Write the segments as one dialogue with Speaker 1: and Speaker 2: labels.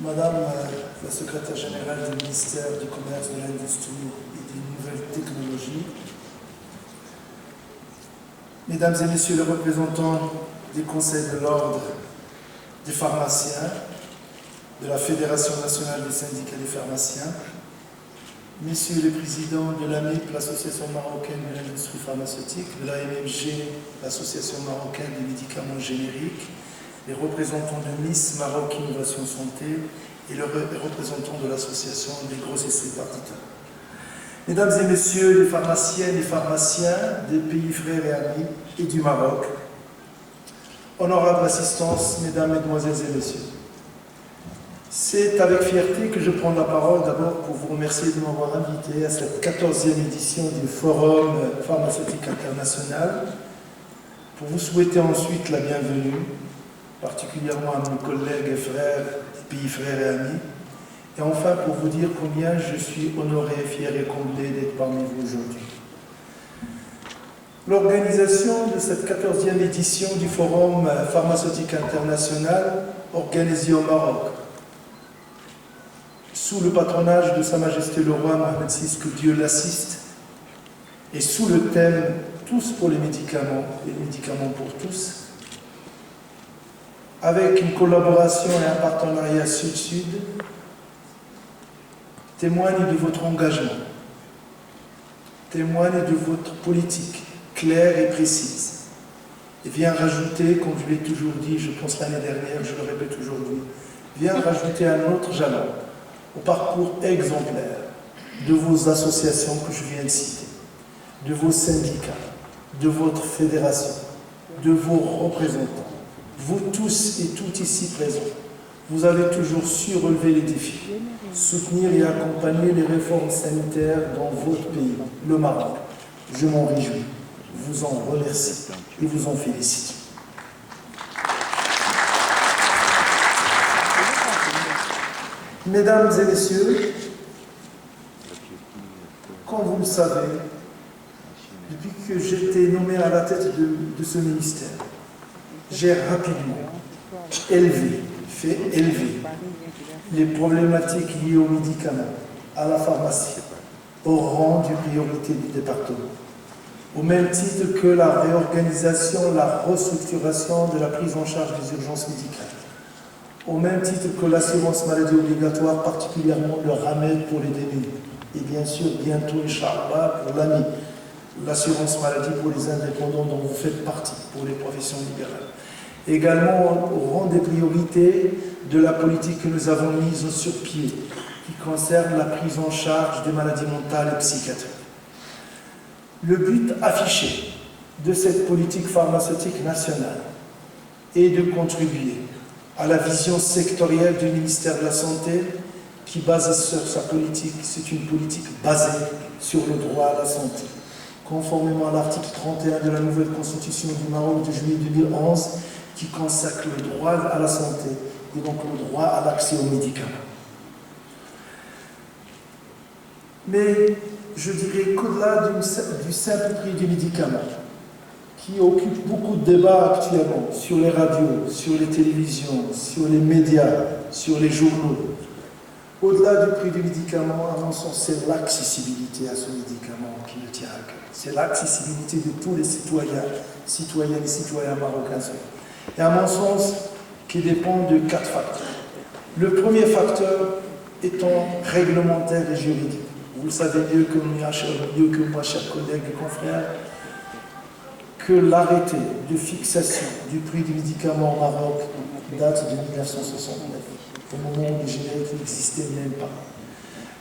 Speaker 1: Madame la secrétaire générale du ministère du Commerce, de l'Industrie et des Nouvelles Technologies, Mesdames et Messieurs les représentants des conseils de l'ordre des pharmaciens, de la Fédération nationale des syndicats des pharmaciens, Messieurs les présidents de l'AMIP, l'Association marocaine de l'industrie pharmaceutique, de l'AMMG, l'Association marocaine des médicaments génériques, les représentants de Miss Maroc Innovation Santé et les représentants de l'Association des grossistes répartiteurs. Mesdames et Messieurs les pharmaciennes et pharmaciens des pays frères et amis et du Maroc, honorable assistance, Mesdames, Mesdemoiselles et Messieurs, c'est avec fierté que je prends la parole d'abord pour vous remercier de m'avoir invité à cette 14e édition du Forum pharmaceutique international, pour vous souhaiter ensuite la bienvenue, particulièrement à mes collègues et frères des pays frères et amis, et enfin pour vous dire combien je suis honoré, fier et comblé d'être parmi vous aujourd'hui. L'organisation de cette 14e édition du Forum pharmaceutique international organisé au Maroc, sous le patronage de Sa Majesté le Roi Mohamed VI, que Dieu l'assiste, et sous le thème « Tous pour les médicaments et les médicaments pour tous », avec une collaboration et un partenariat Sud-Sud, témoigne de votre engagement, témoigne de votre politique claire et précise, et vient rajouter, comme je l'ai toujours dit, je pense l'année dernière, je le répète aujourd'hui, vient rajouter un autre jalon au parcours exemplaire de vos associations que je viens de citer, de vos syndicats, de votre fédération, de vos représentants. Vous tous et toutes ici présents, vous avez toujours su relever les défis, soutenir et accompagner les réformes sanitaires dans votre pays, le Maroc. Je m'en réjouis, vous en remercie et vous en félicite. Mesdames et Messieurs, comme vous le savez, depuis que j'étais nommé à la tête de ce ministère, j'ai rapidement fait élever les problématiques liées aux médicaments, à la pharmacie, au rang de priorité du département, au même titre que la réorganisation, la restructuration de la prise en charge des urgences médicales, au même titre que l'assurance maladie obligatoire, particulièrement le RAMED pour les démunis, et bien sûr, bientôt, Inch'Allah, pour l'AMI, l'assurance maladie pour les indépendants dont vous faites partie, pour les professions libérales. Également au rang des priorités de la politique que nous avons mise sur pied, qui concerne la prise en charge des maladies mentales et psychiatriques. Le but affiché de cette politique pharmaceutique nationale est de contribuer à la vision sectorielle du ministère de la Santé qui base sur sa politique, c'est une politique basée sur le droit à la santé. Conformément à l'article 31 de la nouvelle Constitution du Maroc de juillet 2011, qui consacre le droit à la santé et donc le droit à l'accès aux médicaments. Mais je dirais qu'au-delà du simple prix du médicament, qui occupe beaucoup de débats actuellement sur les radios, sur les télévisions, sur les médias, sur les journaux, au-delà du prix du médicament, à mon sens, c'est l'accessibilité à ce médicament qui me tient à cœur. C'est l'accessibilité de tous les citoyennes et citoyens marocains. Et à mon sens, qui dépend de 4 facteurs. Le premier facteur étant réglementaire et juridique. Vous le savez mieux que moi, chers collègues et confrères, que l'arrêté de fixation du prix du médicament au Maroc date de 1969, au moment où les génériques n'existaient même pas.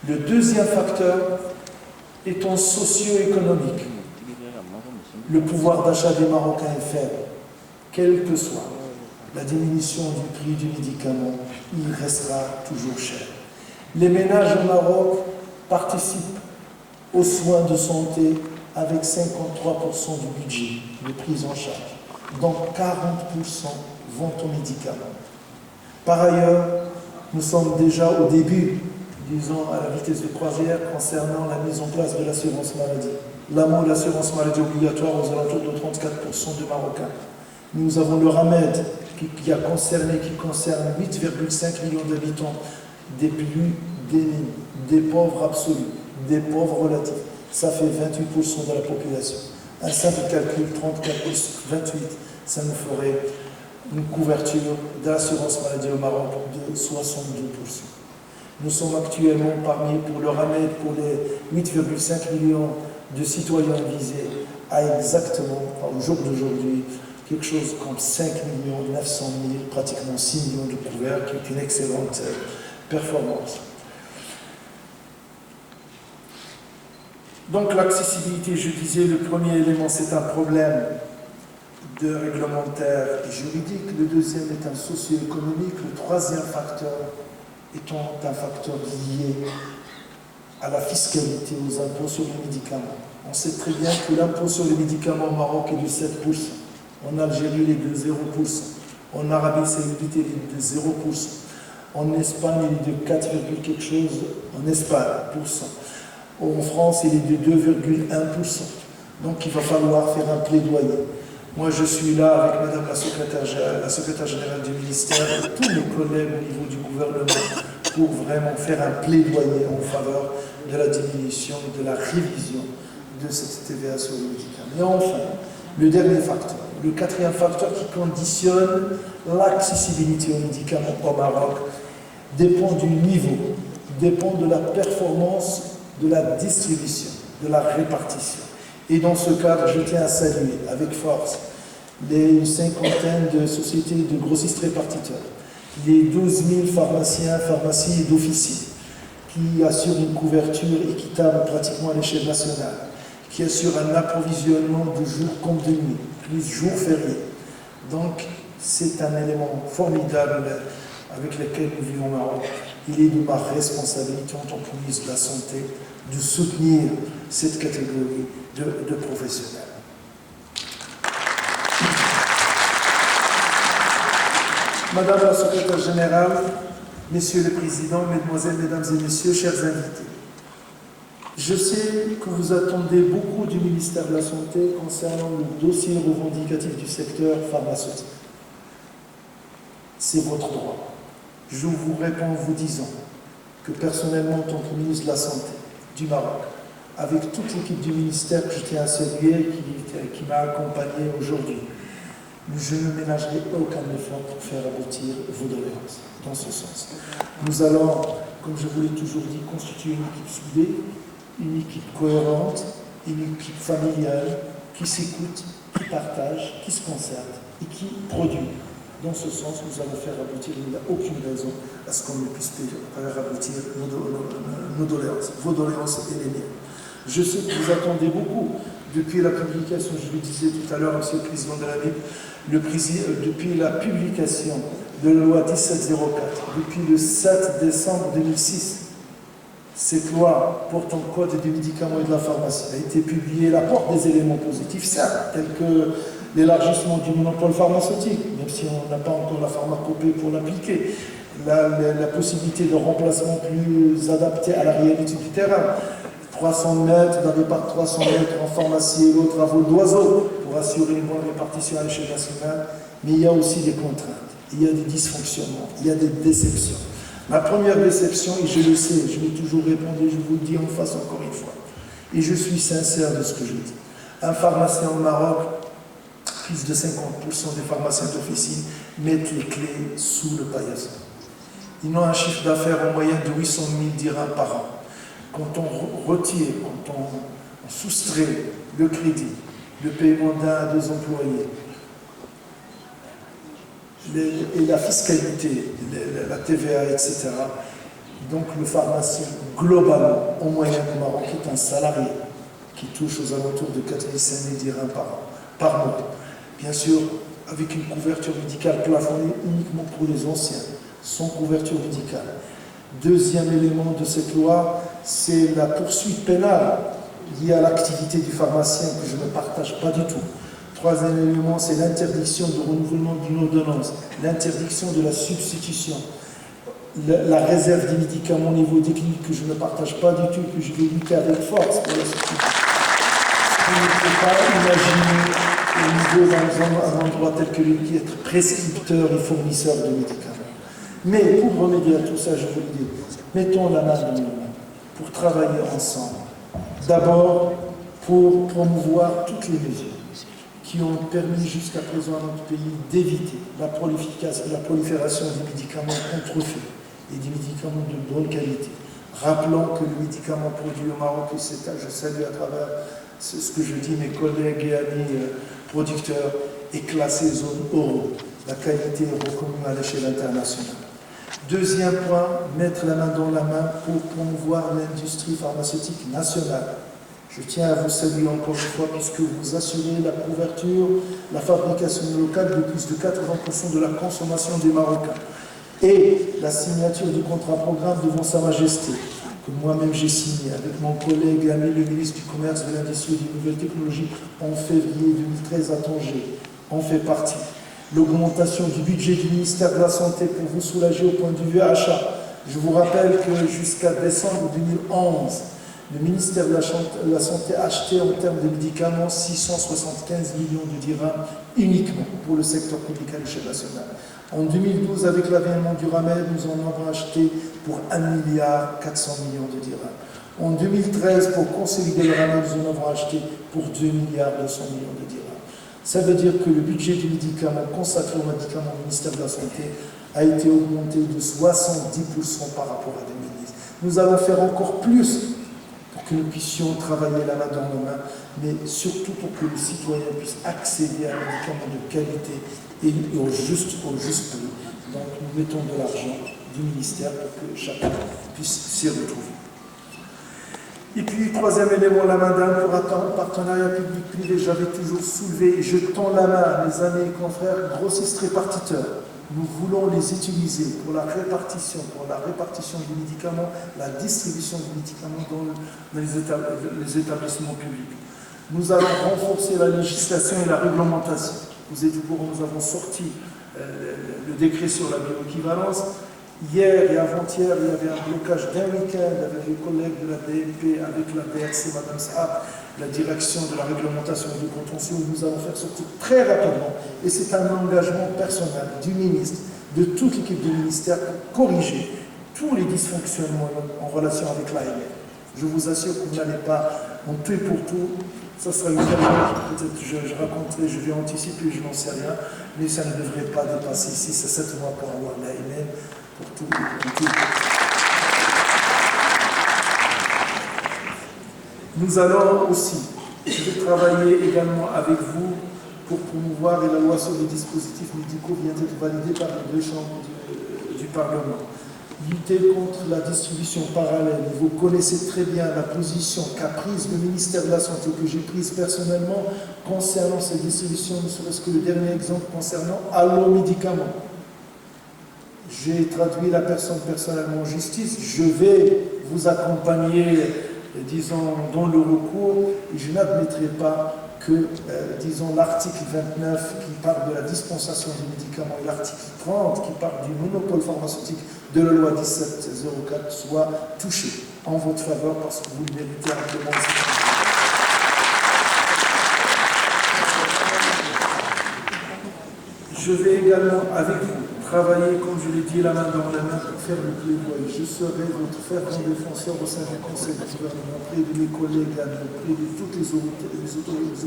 Speaker 1: Le deuxième facteur étant socio-économique. Le pouvoir d'achat des Marocains est faible. Quelle que soit la diminution du prix du médicament, il restera toujours cher. Les ménages au Maroc participent aux soins de santé avec 53% du budget de prise en charge, dont 40% vont aux médicaments. Par ailleurs, nous sommes déjà au début, disons à la vitesse de croisière, concernant la mise en place de l'assurance maladie. L'assurance maladie obligatoire aux alentours de 34% de Marocains. Nous avons le RAMED qui concerne 8,5 millions d'habitants, des plus démunis, des pauvres absolus, des pauvres relatifs. Ça fait 28% de la population. Un simple calcul, 34 plus 28, ça nous ferait une couverture d'assurance maladie au Maroc de 62%. Nous sommes actuellement pour le RAMED, pour les 8,5 millions de citoyens visés, à exactement, au jour d'aujourd'hui, quelque chose comme 5 900 000, pratiquement 6 millions de couverts, qui est une excellente performance. Donc l'accessibilité, je disais, le premier élément, c'est un problème de réglementaire et juridique. Le deuxième est un socio-économique. Le troisième facteur étant un facteur lié à la fiscalité, aux impôts sur les médicaments. On sait très bien que l'impôt sur les médicaments au Maroc est de 7%. En Algérie, il est de 0%. En Arabie Saoudite, il est de 0%. En Espagne, il est de 4, quelque chose. En Espagne, %. En France, il est de 2,1%. Donc, il va falloir faire un plaidoyer. Moi, je suis là avec Madame la secrétaire générale du ministère et tous mes collègues au niveau du gouvernement pour vraiment faire un plaidoyer en faveur de la diminution et de la révision de cette TVA sur les médicaments. Et enfin, le dernier facteur, le quatrième facteur qui conditionne l'accessibilité aux médicaments au Maroc dépend du niveau, dépend de la performance de la distribution, de la répartition. Et dans ce cadre, je tiens à saluer avec force les cinquantaine de sociétés de grossistes répartiteurs, les 12 000 pharmaciens, pharmacies et d'officines qui assurent une couverture équitable pratiquement à l'échelle nationale, qui assurent un approvisionnement de jour comme de nuit, plus jours fériés. Donc, c'est un élément formidable avec lequel nous vivons au Maroc. Il est de ma responsabilité en tant que ministre de la Santé de soutenir cette catégorie de professionnels. Madame la secrétaire générale, Messieurs les présidents, Mesdemoiselles, Mesdames et Messieurs, chers invités, je sais que vous attendez beaucoup du ministère de la Santé concernant le dossier revendicatif du secteur pharmaceutique. C'est votre droit. Je vous réponds en vous disant que personnellement, en tant que ministre de la Santé du Maroc, avec toute l'équipe du ministère que je tiens à saluer, qui m'a accompagné aujourd'hui, je ne ménagerai aucun effort pour faire aboutir vos doléances dans ce sens. Nous allons, comme je vous l'ai toujours dit, constituer une équipe soudée, une équipe cohérente, une équipe familiale qui s'écoute, qui partage, qui se concerte et qui produit. Dans ce sens, nous allons faire aboutir, il n'y a aucune raison à ce qu'on ne puisse faire aboutir nos doléances, vos doléances et les miennes. Je sais que vous attendez beaucoup depuis la publication, je le disais tout à l'heure, Monsieur le Président de la République, depuis la publication de la loi 1704, depuis le 7 décembre 2006, cette loi portant code des médicaments et de la pharmacie a été publiée. Elle apporte des éléments positifs, certes, tels que l'élargissement du monopole pharmaceutique, même si on n'a pas encore la pharmacopée pour l'appliquer, la possibilité de remplacement plus adapté à la réalité du terrain, 300 mètres, d'un départ 300 mètres en pharmacie et l'autre à vol d'oiseau pour assurer une bonne répartition à l'échelle nationale, mais il y a aussi des contraintes, il y a des dysfonctionnements, il y a des déceptions. Ma première déception, et je le sais, je l'ai toujours répondu, je vous le dis en face encore une fois, et je suis sincère de ce que je dis. Un pharmacien au Maroc, plus de 50% des pharmaciens d'officine mettent les clés sous le paillasson. Ils ont un chiffre d'affaires en moyenne de 800 000 dirhams par an. Quand on retire, quand on soustrait le crédit, le paiement d'un à deux employés, et la fiscalité, la TVA, etc. Donc le pharmacien, globalement, en moyenne au Maroc, est un salarié qui touche aux alentours de 4 500 dirhams par mois. Bien sûr, avec une couverture médicale plafonnée uniquement pour les anciens, sans couverture médicale. Deuxième élément de cette loi, c'est la poursuite pénale liée à l'activité du pharmacien que je ne partage pas du tout. Troisième élément, c'est l'interdiction de renouvellement d'une ordonnance, l'interdiction de la substitution, la réserve des médicaments au niveau des cliniques que je ne partage pas du tout, que je vais lutter avec force pour la substitution. On ne peut pas imaginer une veut dans un endroit tel que lui être prescripteur et fournisseur de médicaments. Mais pour remédier à tout ça, je vous le dis, mettons la main dans la main pour travailler ensemble. D'abord, pour promouvoir toutes les mesures qui ont permis jusqu'à présent à notre pays d'éviter la prolifération des médicaments contrefaits et des médicaments de bonne qualité. Rappelons que le médicament produit au Maroc, et je salue à travers ce que je dis mes collègues et amis producteurs, est classé zone euro. La qualité est reconnue à l'échelle internationale. Deuxième point, mettre la main dans la main pour promouvoir l'industrie pharmaceutique nationale. Je tiens à vous saluer encore une fois puisque vous assurez la couverture, la fabrication locale de plus de 80% de la consommation des Marocains. Et la signature du contrat programme devant Sa Majesté, que moi-même j'ai signé avec mon collègue et ami le ministre du Commerce, de l'Industrie et des Nouvelles Technologies en février 2013 à Tanger, en fait partie. L'augmentation du budget du ministère de la Santé pour vous soulager au point de vue achat. Je vous rappelle que jusqu'à décembre 2011, le ministère de la Santé achetait en termes de médicaments 675 millions de dirhams uniquement pour le secteur public à l'échelle nationale. En 2012, avec l'avènement du Ramed, nous en avons acheté pour 1,4 milliard de dirhams. En 2013, pour consolider le Ramed, nous en avons acheté pour 2,2 milliards de dirhams. Ça veut dire que le budget du médicament consacré aux médicaments du ministère de la Santé a été augmenté de 70% par rapport à 2010. Nous allons faire encore plus pour que nous puissions travailler la main dans la main, mais surtout pour que les citoyens puissent accéder à un médicament de qualité et au juste prix. Donc nous mettons de l'argent du ministère pour que chacun puisse s'y retrouver. Et puis, troisième élément, la main d'un pour un partenariat public-privé. J'avais toujours soulevé et je tends la main à mes amis et confrères grossistes répartiteurs. Nous voulons les utiliser pour la répartition des médicaments, la distribution des médicaments dans les établissements publics. Nous allons renforcer la législation et la réglementation. Vous êtes au courant, nous avons sorti le décret sur la bioéquivalence. Hier et avant-hier, il y avait un blocage d'un week-end avec les collègues de la BNP, avec la DRC, Madame Saab, la direction de la réglementation et du contentieux, où nous allons faire sortir très rapidement. Et c'est un engagement personnel du ministre, de toute l'équipe du ministère pour corriger tous les dysfonctionnements en relation avec l'AMF. Je vous assure que vous n'allez pas en tout et pour tout. Ça sera une période, peut-être je raconterai, je vais anticiper, je n'en sais rien, mais ça ne devrait pas dépasser 6 à 7 mois pour avoir l'AMF. Pour tout. Nous allons aussi, je vais travailler également avec vous pour promouvoir, et la loi sur les dispositifs médicaux vient d'être validée par les deux chambres du Parlement. Lutter contre la distribution parallèle. Vous connaissez très bien la position qu'a prise le ministère de la Santé, que j'ai prise personnellement concernant cette distribution, ne serait-ce que le dernier exemple concernant Allo-Médicaments. J'ai traduit la personne personnellement en justice. Je vais vous accompagner, disons, dans le recours et je n'admettrai pas que, disons, l'article 29 qui parle de la dispensation des médicaments et l'article 30 qui parle du monopole pharmaceutique de la loi 1704 soit touché en votre faveur parce que vous le méritez amplement. Je vais également, avec vous, travailler, comme je l'ai dit, la main dans la main pour faire le plaidoyer. Je serai votre fervent défenseur au sein du Conseil du gouvernement, auprès de mes collègues, auprès de toutes les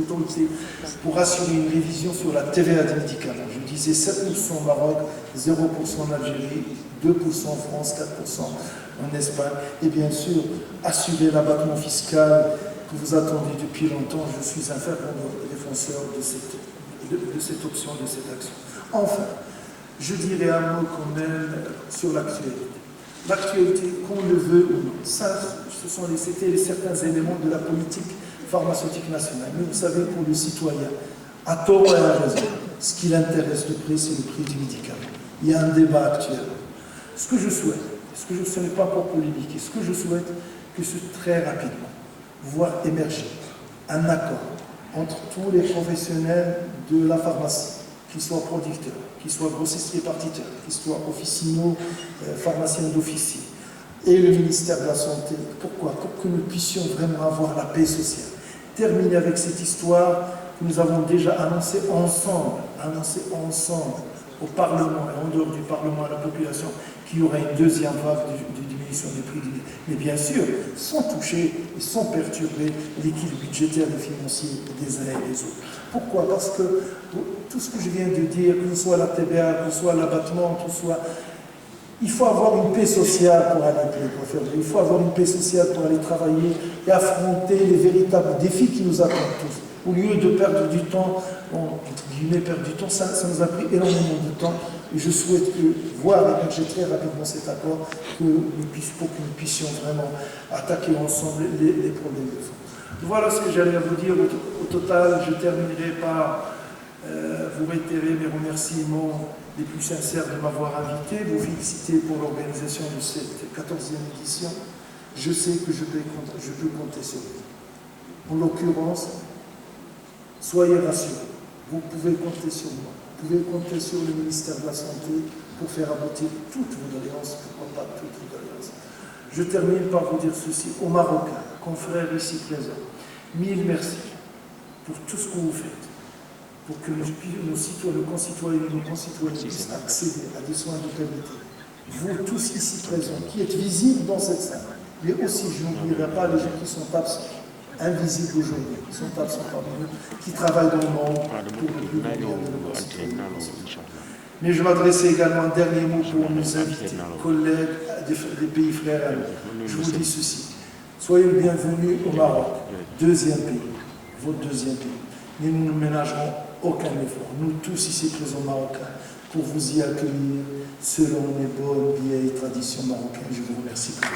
Speaker 1: autorités, pour assurer une révision sur la TVA des médicaments. Je disais 7% au Maroc, 0% en Algérie, 2% en France, 4% en Espagne. Et bien sûr, assurer l'abattement fiscal que vous attendez depuis longtemps. Je suis un fervent défenseur de cette option, de cette action. Enfin, je dirais un mot quand même sur l'actualité. L'actualité, qu'on le veut ou non, ça, c'était certains éléments de la politique pharmaceutique nationale. Mais vous savez, pour le citoyen, à tort et à raison, ce qui l'intéresse de près, c'est le prix du médicament. Il y a un débat actuel. Ce que je souhaite, ce n'est pas pour polémiquer, ce que je souhaite, que c'est très rapidement, voir émerger un accord entre tous les professionnels de la pharmacie, qu'ils soient producteurs, qu'ils soient grossistes répartiteurs, qu'ils soient officinaux, pharmaciens d'officie, et le ministère de la Santé. Pourquoi? Pour que nous puissions vraiment avoir la paix sociale. Terminer avec cette histoire que nous avons déjà annoncé ensemble au Parlement et en dehors du Parlement à la population qu'il y aura une deuxième vague de diminution des prix. Mais bien sûr, sont touchés et sont perturbés l'équilibre budgétaire et financier des uns et des autres. Pourquoi? Parce que tout ce que je viens de dire, que ce soit la TVA, que ce soit l'abattement, que ce soit... Il faut avoir une paix sociale pour aller il faut avoir une paix sociale pour aller travailler et affronter les véritables défis qui nous attendent tous. Au lieu de perdre du temps, entre guillemets, perdre du temps, ça nous a pris énormément de temps. Et je souhaite voir émerger très rapidement cet accord pour que nous puissions vraiment attaquer ensemble les problèmes de fond. Voilà ce que j'allais vous dire. Au total, je terminerai par vous réitérer mes remerciements les plus sincères de m'avoir invité, vous féliciter pour l'organisation de cette 14e édition. Je sais que je peux compter sur vous. En l'occurrence, soyez rassurés, vous pouvez compter sur moi, vous pouvez compter sur le ministère de la Santé pour faire aboutir toutes vos doléances, pourquoi pas toutes vos doléances. Je termine par vous dire ceci, aux Marocains, confrères ici présents, mille merci pour tout ce que vous faites, pour que nos concitoyens puissent accéder à des soins de qualité. Vous tous ici présents, qui êtes visibles dans cette salle, mais aussi, je n'oublierai pas les gens qui sont absents, invisibles aujourd'hui, qui sont absents parmi nous, qui travaillent dans le monde pour le plus grand bien de nos concitoyens. Mais je m'adressais également un dernier mot pour nos invités, collègues des pays frères à nous. Je vous dis ceci, soyez le bienvenu au Maroc, deuxième pays, votre deuxième pays. Mais nous ne ménagerons aucun effort, nous tous ici présents marocains, pour vous y accueillir selon les bonnes vieilles traditions marocaines. Je vous remercie pour